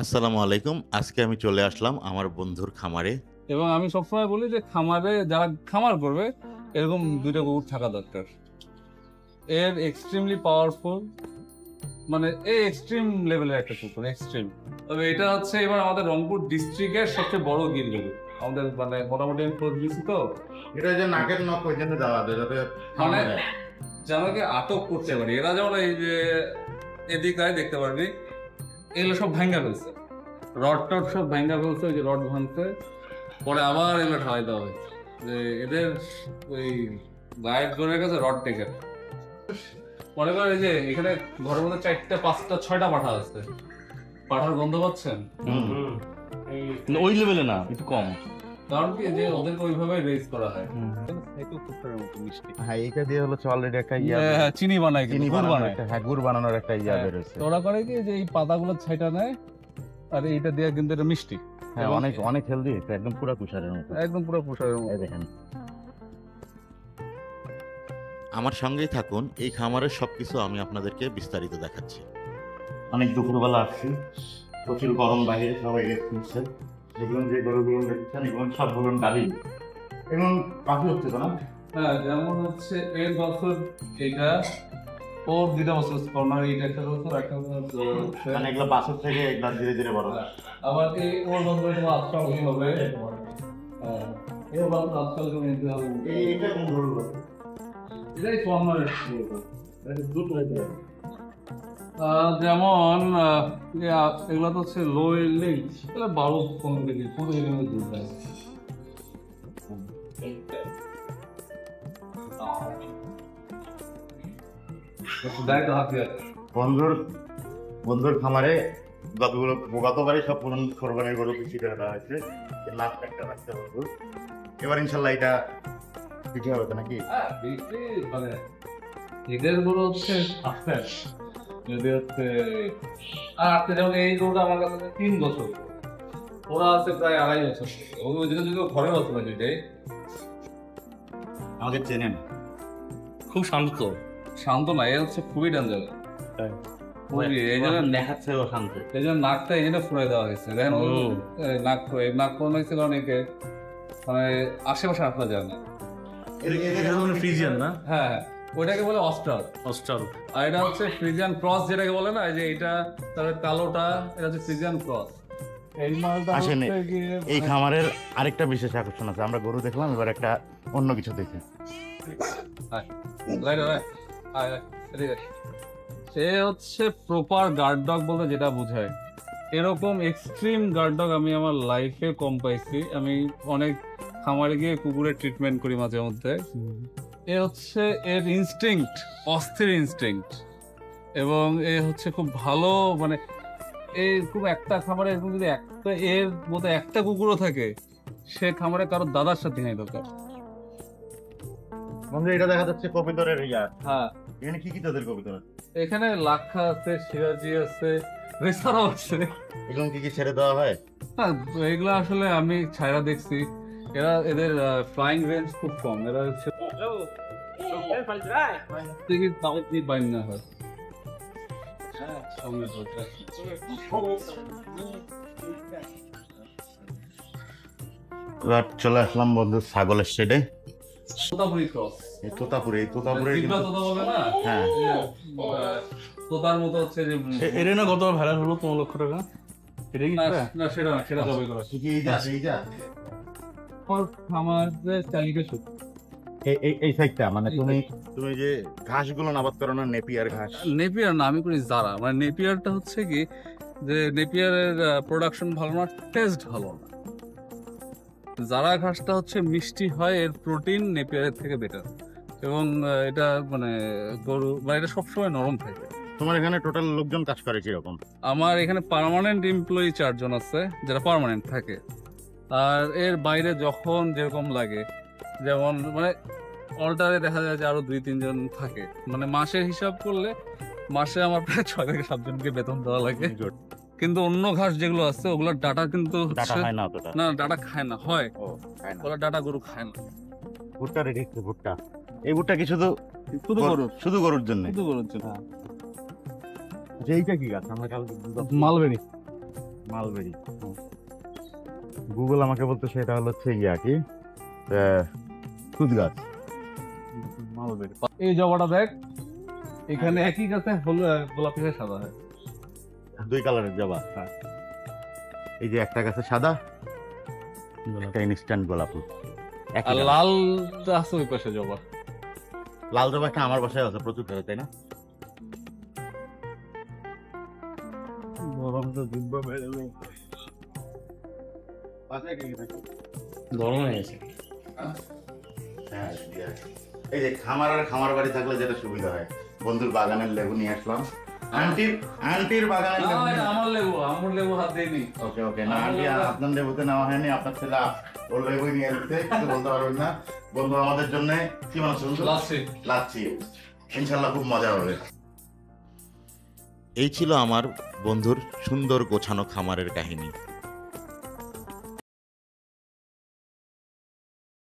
আসসালামু আলাইকুম। আজকে আমি চলে আসলাম আমার বন্ধুর খামারে। এবং আমি সবসময় বলি যে খামারে যারা খামার করবে এরকম দুইটা কুকুর থাকা দরকার। এর এক্সট্রিমলি পাওয়ারফুল, মানে এই এক্সট্রিম লেভেলের একটা কুকুর, এক্সট্রিম। তবে এটা হচ্ছে এবার আমাদের রংপুর ডিস্ট্রিক্টের সবচেয়ে বড় গিরগির আমাদের, মানে মোটামুটি আমি খোঁজ দিচ্ছি তো। এটা যে নাকের নখ ওই জন্য দেওয়া যায় যাতে মানে যাদেরকে আটক করতে পারি, এরা যেমন এই যে এদিকে দেখতে পারবি এগুলো সব ভাঙ্গা ফেলছে, রড টড সব ভাঙ্গা ফেলছে, ওই যে রড ভাঙছে পরে আবার এগুলো ঠাই দেওয়া হয়েছে যে এদের ওই গায়ের জোরের কাছে রড টেকে। মনে করে যে এখানে ঘরের মধ্যে 4টা 5টা 6টা পাঠা আছে, পাঠার গন্ধ পাচ্ছেন? ওই লেভেলে না, একটু কম। কারণ কি যে ওদেরকে ওইভাবে রেজ করা হয়। হ্যাঁ, এটা দিয়ে হলো অলরেডি একটা চিনি বানায়, চিনি গুড় বানানোর বানায়। একটা, হ্যাঁ, গুড় বানানোর একটা বেরোছে। তো ওরা করে কি যে এই পাতাগুলো ছাইটা নেয় আর এইটা দিয়ে কিন্তু এটা মিষ্টি। হ্যাঁ, অনেক অনেক হেলদি, একদম পুরো তুষারের মতো, একদম পুরো পুষারের মতো। এই দেখেন। আমার সঙ্গেই থাকুন, এই খামারের সবকিছু আমি আপনাদেরকে বিস্তারিত দেখাচ্ছি। অনেক দুপুরবেলা আসছি, প্রচুর গরম, বাইরে সবাই রেস্ট নিচ্ছে। যেগুলো যে গরুগুলো দেখছেন এগুলো সবগুলো গাড়ি, এবং পাখি হচ্ছে তো না। হ্যাঁ, যেমন হচ্ছে এর বছর এইটা, ওর 2টা বছর কর্নার, এইটা একটা বছর, একটা বছর মানে এগুলো বাছর থেকে এগুলো ধীরে ধীরে বড় হয়। আবার এই ওর বছর তোমার আজকাল কি হবে, এর বছর আজকাল তুমি নিতে হবে। এইটা কোন গরু? এটাই কর্নারের দুটো। যেমন এগুলো তো হচ্ছে লো এন্ডিং, এগুলো 12-15 কেজি, 15 কেজির মধ্যে দুধ দেয়। দেয় তো হাতে হাতে। বন্ধুর খামারে গতবারে সব পুরনো কোরবানির গরু পিছিয়ে করে দেওয়া হয়েছে, লাস্ট একটা রাখতে বন্ধু। এবার ইনশাল্লাহ এটা পিছিয়ে হবে তো নাকি? হ্যাঁ, বেশি মানে এদের গুলো হচ্ছে সাকসেস। যদি হচ্ছে আর যেমন এই গরুটা আমার কাছে 3 বছর, ওরা আছে প্রায় 2.5 বছর। ওই যদি ঘরে বসে না দুইটাই, আমাদের চেনেন, খুব শান্ত। শান্ত না, এ হচ্ছে খুবই ডেঞ্জার। এই জন্য দেখাচ্ছে ও শান্ত। এই জন্য নাকটা এই জন্য ফুরাই দেওয়া হয়েছে। দেখেন নাক ফুরাই, নাক ফোরানো হয়েছে কারণ একে মানে আশেপাশে রাখা যায় না। ফ্রিজিয়ান না? হ্যাঁ হ্যাঁ, ওইটাকে বলে অস্টার। আর এটা হচ্ছে ফ্রিজিয়ান ক্রস, যেটাকে বলে না যে এটা তার কালোটা, এটা হচ্ছে ফ্রিজিয়ান ক্রস। এই মালটা আসেন, হচ্ছে গিয়ে এই খামারের আরেকটা বিশেষ আকর্ষণ আছে। আমরা গরু দেখলাম, এবার একটা অন্য কিছু দেখি। সে হচ্ছে প্রপার গার্ড ডগ বলতে যেটা বোঝায়, এরকম এক্সট্রিম গার্ড ডগ আমি আমার লাইফে কম পাইছি। আমি অনেক খামারে গিয়ে কুকুরের ট্রিটমেন্ট করি মাঝে মধ্যে। এ হচ্ছে এর ইনস্টিংক্ট, অস্থির ইনস্টিংক্ট, এবং এ হচ্ছে খুব ভালো, মানে খুব একটা খামারে এরকম যদি একটা এর মতো একটা কুকুরও থাকে, সে খামারে কারোর দাদার সাথে নাই দরকার। বন্ধু, এটা দেখা যাচ্ছে কবিতরের ইয়া। হ্যাঁ, এখানে কি কি তোদের কবিতর? এখানে লাক্ষা আছে, সিরাজি আছে, রেসারও আছে। এগুলো কি কি ছেড়ে দেওয়া হয়? হ্যাঁ, এগুলো আসলে আমি ছাইরা দেখছি, এদের ফ্লাইং রেঞ্জ খুব কম। এরা হচ্ছে বাইন না হয়। এবার চলে আসলাম বন্ধু ছাগলের শেডে। তোতাপুরি ক্রস, এই তোতাপুরে জিব্রা তোতা বলে না? হ্যাঁ, তোতার মতো হচ্ছে যে এটা না গত ভাইরাল হলো 15 লক্ষ টাকা। এটা কি না, সেটা না, সেটা জবাই করা। আমাদের চালিকা শুট এই সাইডটা, মানে তুমি যে ঘাসগুলো নাবাদ করো না, নেপিয়ার ঘাস? নেপিয়ার না, আমি করি জারা। মানে নেপিয়ারটা হচ্ছে কি যে নেপিয়ারের প্রোডাকশন ভালো না, টেস্ট ভালো না। জারা ঘাসটা হচ্ছে মিষ্টি হয়, এর প্রোটিন নেপিয়ারের থেকে বেটার, এবং এটা মানে গরু মানে এটা সবসময় নরম থাকে। তোমার এখানে টোটাল লোকজন কাজ করে কিরকম? আমার এখানে পার্মানেন্ট এমপ্লয়ি 4 জন আছে যারা পার্মানেন্ট থাকে, আর এর বাইরে যখন যেরকম লাগে, যেমন মানে অল্টারে দেখা যায় যে আরো 2-3 জন থাকে। মানে মাসের হিসাব করলে মাসে আমার প্রায় 6 থেকে 7 জনকে বেতন দেওয়া লাগে। কিন্তু অন্য ঘাস যেগুলো আছে ওগুলোর ডাটা কিন্তু ডাটা হয় না অতটা। না, ডাটা খায় না, হয় ও, খায় না। ওরা ডাটা গরু খায় না। ভুট্টা রেডি, ভুট্টা। এই ভুট্টা কি শুধু শুধু গরুর, শুধু গরুর জন্য? শুধু গরুর জন্য। আচ্ছা, এইটা কি গাছ? আমরা কাল মালবেরি। মালবেরি। গুগল আমাকে বলতেছে এটা হচ্ছে ইয়া কি তুত গাছ। মালবেরি। এই জবাটা দেখ, এখানে একই গাছে গোলাপি হয়ে সাদা হয়। 2 কালারের জবা। হ্যাঁ। এই যে একটা গাছে সাদা, একটা ইনস্ট্যান্ট গোলাপি। একই আর colour। লাল আছে ওই পাশে জবা। লাল জবা একটা আমার বাসায় আছে প্রচুর করে, তাই না? গরম হয়ে গেছে। হ্যাঁ, এই যে খামার আর খামার বাড়ি থাকলে যেটা সুবিধা হয়, বন্ধুর বাগানের লেবু নিয়ে আসলাম। আন্টির বাগানের লেবু নিয়ে- আমার লেবু হাত দেয়নি। ওকে ওকে, না আন্টি আপনার লেবুতে নেওয়া হয়নি, আপনার ছেলে ওর লেবুই নিয়ে এসেছে, কিছু বলতে পারবেন না। বন্ধু আমাদের জন্য কি বানাচ্ছে বন্ধু? লাচ্ছি। ইনশাল্লাহ খুব মজা হবে। এই ছিল আমার বন্ধুর সুন্দর গোছানো খামারের কাহিনী।